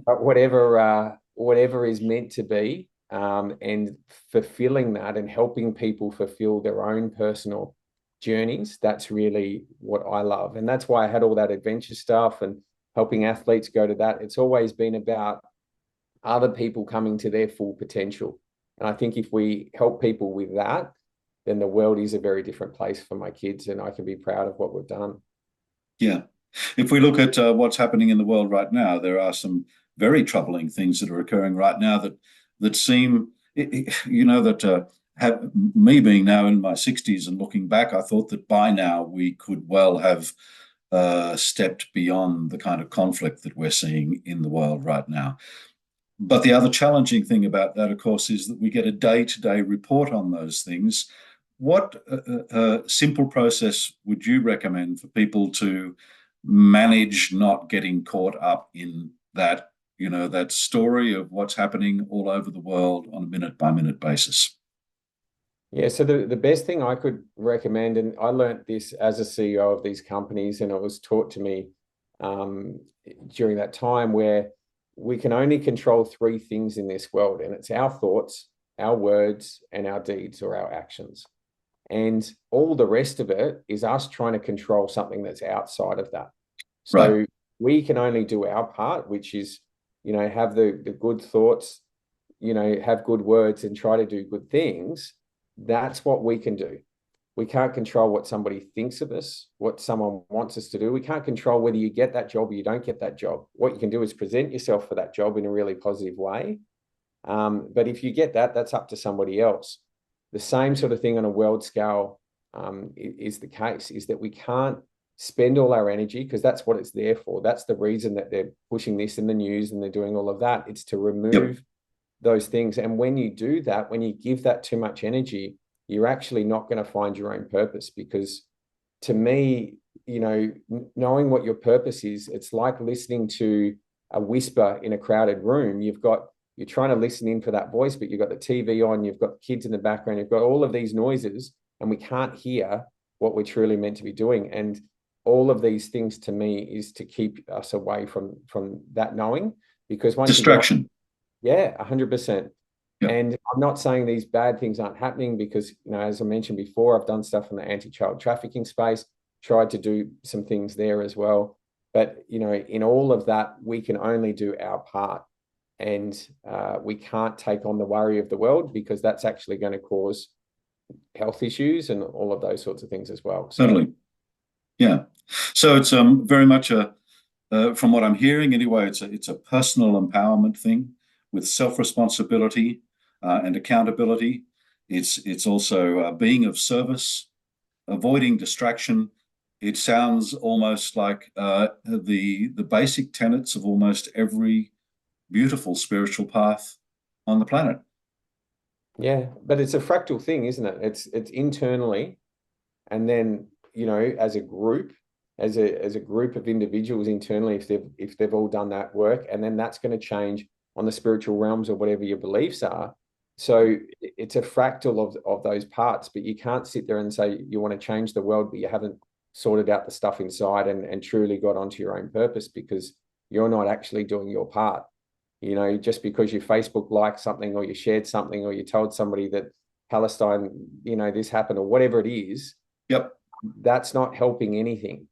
whatever is meant to be, and fulfilling that, and helping people fulfill their own personal journeys, that's really what I love. And that's why I had all that adventure stuff and helping athletes go to that. It's always been about other people coming to their full potential. And I think if we help people with that, then the world is a very different place for my kids, and I can be proud of what we've done. Yeah. If we look at what's happening in the world right now, there are some very troubling things that are occurring right now that seem, have me being now in my 60s and looking back, I thought that by now we could well have stepped beyond the kind of conflict that we're seeing in the world right now. But the other challenging thing about that, of course, is that we get a day-to-day report on those things. What simple process would you recommend for people to manage not getting caught up in that, that story of what's happening all over the world on a minute-by-minute basis? Yeah, so the best thing I could recommend, and I learned this as a CEO of these companies, and it was taught to me during that time, where we can only control three things in this world, and it's our thoughts, our words, and our deeds, or our actions. And all the rest of it is us trying to control something that's outside of that. So we can only do our part, which is, have the good thoughts, have good words, and try to do good things. That's what we can do. We can't control what somebody thinks of us, what someone wants us to do. We can't control whether you get that job or you don't get that job. What you can do is present yourself for that job in a really positive way. But if you get that, that's up to somebody else. The same sort of thing on a world scale is the case, is that we can't spend all our energy, because that's what it's there for. That's the reason that they're pushing this in the news and they're doing all of that. It's to remove those things. And when you do that, when you give that too much energy, you're actually not going to find your own purpose. Because to me, knowing what your purpose is, it's like listening to a whisper in a crowded room. You're trying to listen in for that voice, but you've got the TV on, you've got kids in the background, you've got all of these noises, and we can't hear what we're truly meant to be doing. And all of these things, to me, is to keep us away from that knowing. Because once distraction. 100%. And I'm not saying these bad things aren't happening, because, as I mentioned before, I've done stuff in the anti-child trafficking space, tried to do some things there as well. But, in all of that, we can only do our part. and we can't take on the worry of the world, because that's actually going to cause health issues and all of those sorts of things as well. So, totally. Yeah. So it's very much from what I'm hearing anyway, it's a personal empowerment thing with self-responsibility and accountability. It's also being of service, avoiding distraction. It sounds almost like the basic tenets of almost every beautiful spiritual path on the planet. Yeah, but it's a fractal thing, isn't it? It's internally, and then, you know, as a group, as a group of individuals internally, if they've all done that work, and then that's going to change on the spiritual realms or whatever your beliefs are. So it's a fractal of those parts, but you can't sit there and say you want to change the world, but you haven't sorted out the stuff inside and truly got onto your own purpose, because you're not actually doing your part. You know, just because you Facebook liked something, or you shared something, or you told somebody that Palestine, you know, this happened, or whatever it is. Yep. That's not helping anything.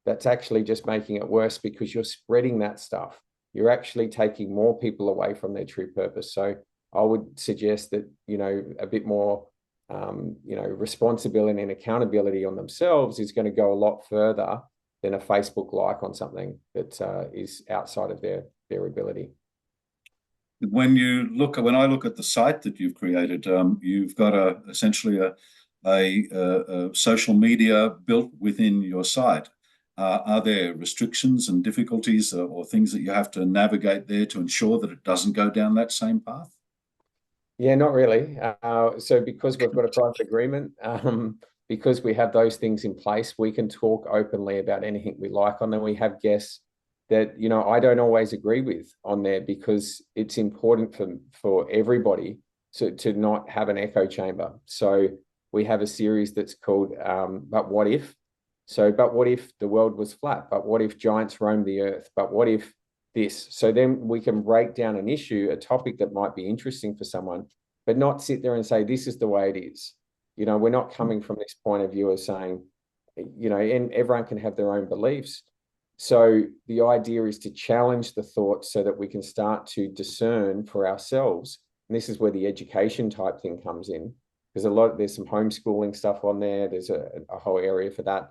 That's actually just making it worse, because you're spreading that stuff. You're actually taking more people away from their true purpose. So I would suggest that, you know, a bit more, you know, responsibility and accountability on themselves is going to go a lot further than a Facebook like on something that is outside of their ability. When I look at the site that you've created, you've got essentially a social media built within your site. Are there restrictions and difficulties or things that you have to navigate there to ensure that it doesn't go down that same path? Yeah, not really. So because we've got a private agreement, because we have those things in place, we can talk openly about anything we like on there. We have guests that, you know, I don't always agree with on there, because it's important for everybody to not have an echo chamber. So we have a series that's called But What If? So, but what if the world was flat? But what if giants roamed the earth? But what if this? So then we can break down an issue, a topic that might be interesting for someone, but not sit there and say, this is the way it is. You know, we're not coming from this point of view of saying, you know, and everyone can have their own beliefs. So the idea is to challenge the thoughts so that we can start to discern for ourselves. And this is where the education type thing comes in. There's some homeschooling stuff on there. There's a whole area for that.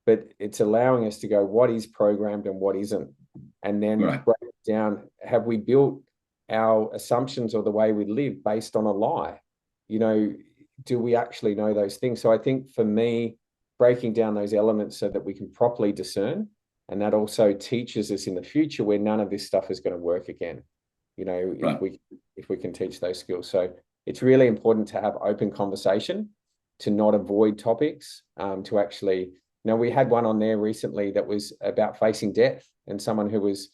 But it's allowing us to go, what is programmed and what isn't? And then break it down. Have we built our assumptions or the way we live based on a lie? You know, do we actually know those things? So I think for me, breaking down those elements so that we can properly discern, and that also teaches us in the future where none of this stuff is going to work again, you know, if we can teach those skills. So it's really important to have open conversation, to not avoid topics, to actually, you know, we had one on there recently that was about facing death, and someone who was,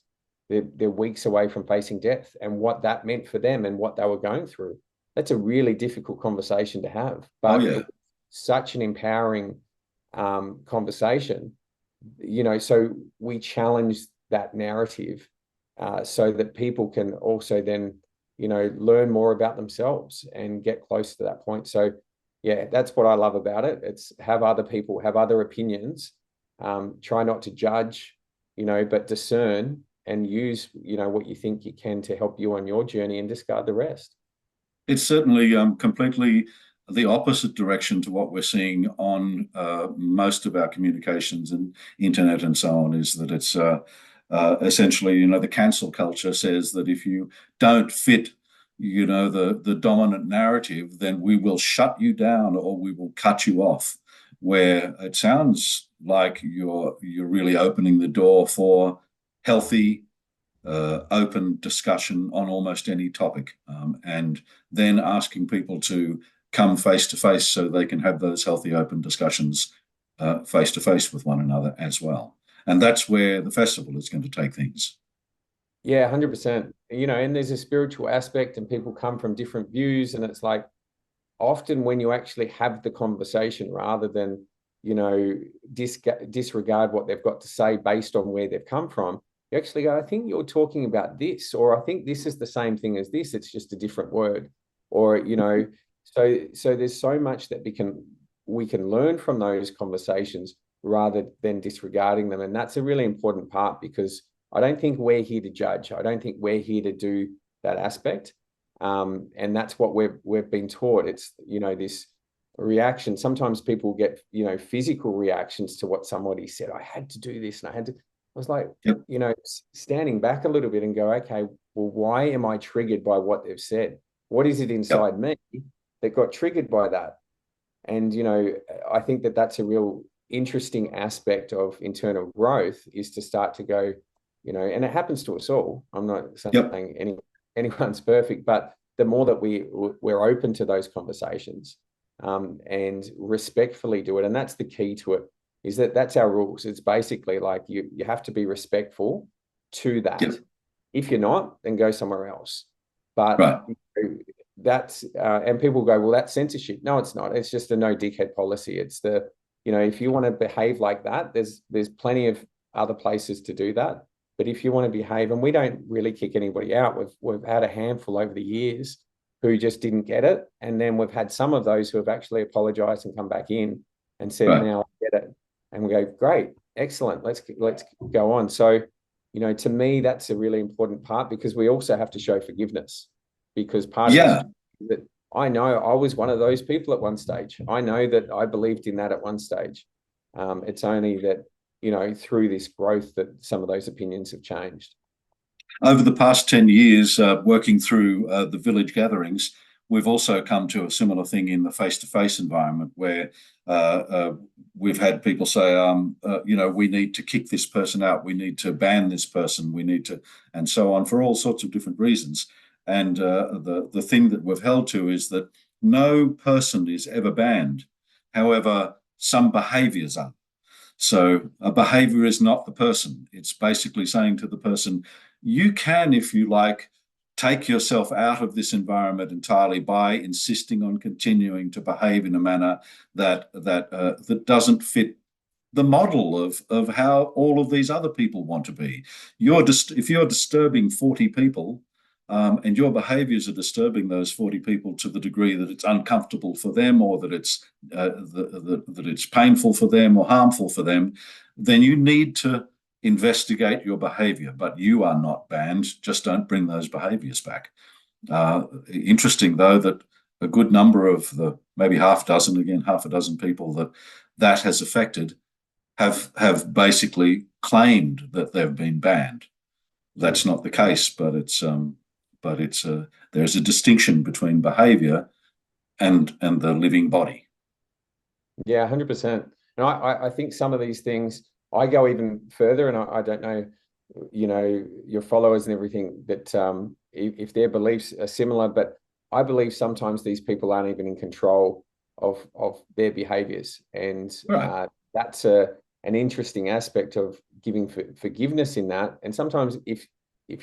they're weeks away from facing death, and what that meant for them and what they were going through. That's a really difficult conversation to have, but it was such an empowering conversation. You know, so we challenge that narrative so that people can also then, you know, learn more about themselves and get close to that point. So yeah, that's what I love about it. It's have other people have other opinions, try not to judge, you know, but discern and use, you know, what you think you can to help you on your journey, and discard the rest. It's certainly completely the opposite direction to what we're seeing on most of our communications and internet and so on, is that it's essentially, you know, the cancel culture says that if you don't fit, you know, the dominant narrative, then we will shut you down or we will cut you off, where it sounds like you're really opening the door for healthy, open discussion on almost any topic, and then asking people to come face to face so they can have those healthy, open discussions face to face with one another as well. And that's where the festival is going to take things. Yeah, 100%. You know, and there's a spiritual aspect, and people come from different views, and it's like often when you actually have the conversation rather than, you know, disregard what they've got to say based on where they've come from, you actually go, I think you're talking about this, or I think this is the same thing as this, it's just a different word. Or, you know, so there's so much that we can learn from those conversations rather than disregarding them. And that's a really important part, because I don't think we're here to judge. I don't think we're here to do that aspect. And that's what we've been taught. It's, this reaction. Sometimes people get, physical reactions to what somebody said. I had to do this and I was like, Yep. standing back a little bit and go, okay, well, why am I triggered by what they've said? What is it inside me that got triggered by that? And, I think that that's a real interesting aspect of internal growth, is to start to go, and it happens to us all. I'm not saying anyone's perfect, but the more that we're open to those conversations, and respectfully do it. And that's the key to it, is that's our rules. It's basically like you have to be respectful to that. Yep. If you're not, then go somewhere else. But that's, and people go, well, that's censorship. No, it's not. It's just a no dickhead policy. It's if you want to behave like that, there's plenty of other places to do that. But if you want to behave, and we don't really kick anybody out, we've had a handful over the years who just didn't get it. And then we've had some of those who have actually apologized and come back in and said, now I get it. And we go, great, excellent, let's go on. So, to me, that's a really important part, because we also have to show forgiveness, because part of this is that I know I was one of those people at one stage. I know that I believed in that at one stage. It's only that, through this growth, that some of those opinions have changed. Over the past 10 years, working through the village gatherings, we've also come to a similar thing in the face-to-face environment, where we've had people say, we need to kick this person out, we need to ban this person, we need to, and so on, for all sorts of different reasons. And the thing that we've held to is that no person is ever banned. However, some behaviors are. So a behavior is not the person. It's basically saying to the person, you can, if you like, take yourself out of this environment entirely by insisting on continuing to behave in a manner that doesn't fit the model of how all of these other people want to be. If you're disturbing 40 people, and your behaviors are disturbing those 40 people to the degree that it's uncomfortable for them, or that it's painful for them or harmful for them, then you need to investigate your behavior. But you are not banned. Just don't bring those behaviors back. Interesting, though, that a good number of the maybe half a dozen people that has affected have basically claimed that they've been banned. That's not the case, but there's a distinction between behavior and the living body. Yeah, 100%. And I think some of these things, I go even further, and I don't know, your followers and everything, that if their beliefs are similar, but I believe sometimes these people aren't even in control of their behaviors. And that's an interesting aspect of giving forgiveness in that. And sometimes if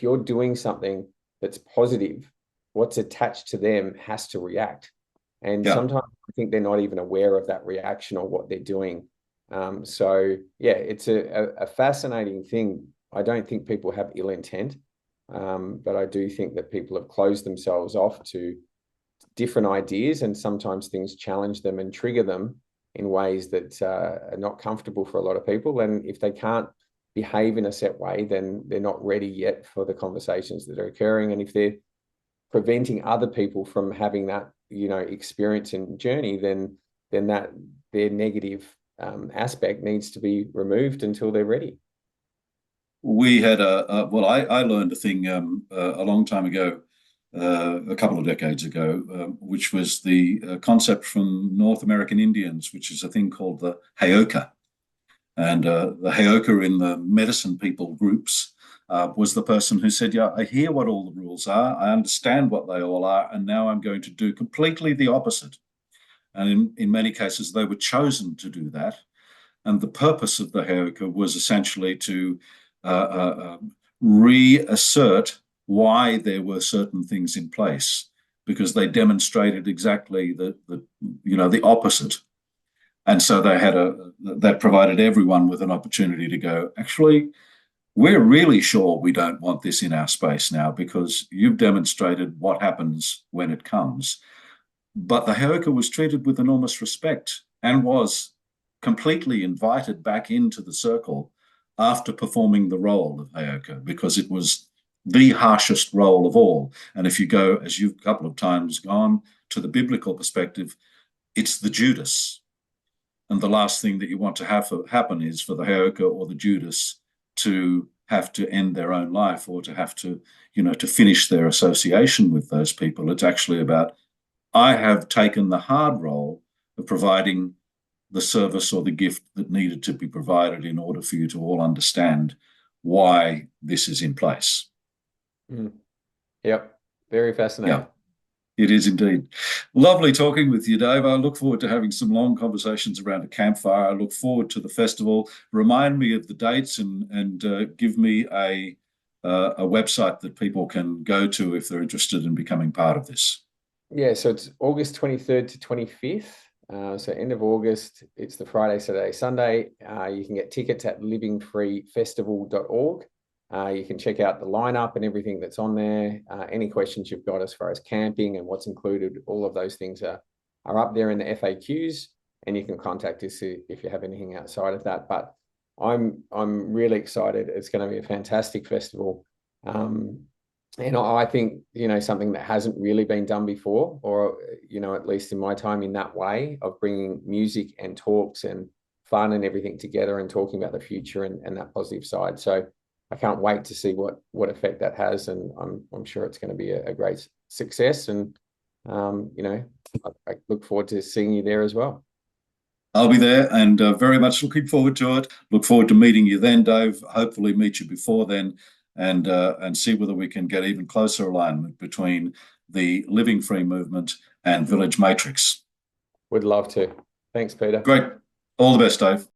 you're doing something that's positive, what's attached to them has to react. And sometimes I think they're not even aware of that reaction or what they're doing. So yeah, it's a fascinating thing. I don't think people have ill intent, but I do think that people have closed themselves off to different ideas, and sometimes things challenge them and trigger them in ways that are not comfortable for a lot of people. And if they can't behave in a set way, then they're not ready yet for the conversations that are occurring. And if they're preventing other people from having that, experience and journey, then that their negative aspect needs to be removed until they're ready. We had I learned a thing a long time ago, a couple of decades ago, which was the concept from North American Indians, which is a thing called the Heyoka. And the Heyoka in the medicine people groups was the person who said, yeah, I hear what all the rules are, I understand what they all are, and now I'm going to do completely the opposite. And in many cases, they were chosen to do that. And the purpose of the Heyoka was essentially to reassert why there were certain things in place, because they demonstrated exactly the opposite. And so that provided everyone with an opportunity to go, actually, we're really sure we don't want this in our space now, because you've demonstrated what happens when it comes. But the Heyoka was treated with enormous respect and was completely invited back into the circle after performing the role of Heyoka, because it was the harshest role of all. And if you go, as you've a couple of times gone, to the biblical perspective, it's the Judas. And the last thing that you want to have happen is for the Heroka or the Judas to have to end their own life, or to have to, to finish their association with those people. It's actually about, I have taken the hard role of providing the service or the gift that needed to be provided in order for you to all understand why this is in place. Yep. Very fascinating. Yeah. It is indeed. Lovely talking with you, Dave. I look forward to having some long conversations around a campfire. I look forward to the festival. Remind me of the dates, and give me a website that people can go to if they're interested in becoming part of this. Yeah, so it's August 23rd to 25th. So end of August, it's the Friday, Saturday, Sunday. You can get tickets at livingfreefestival.org. You can check out the lineup and everything that's on there. Any questions you've got as far as camping and what's included, all of those things are up there in the FAQs, and you can contact us if you have anything outside of that. But I'm really excited. It's going to be a fantastic festival. And I think, something that hasn't really been done before, or, at least in my time, in that way of bringing music and talks and fun and everything together and talking about the future and that positive side. So I can't wait to see what effect that has, and I'm sure it's going to be a great success. And I look forward to seeing you there as well. I'll be there, and very much looking forward to it. Look forward to meeting you then, Dave. Hopefully meet you before then, and see whether we can get even closer alignment between the Living Free movement and Village Matrix. Would love to. Thanks, Peter. Great. All the best, Dave.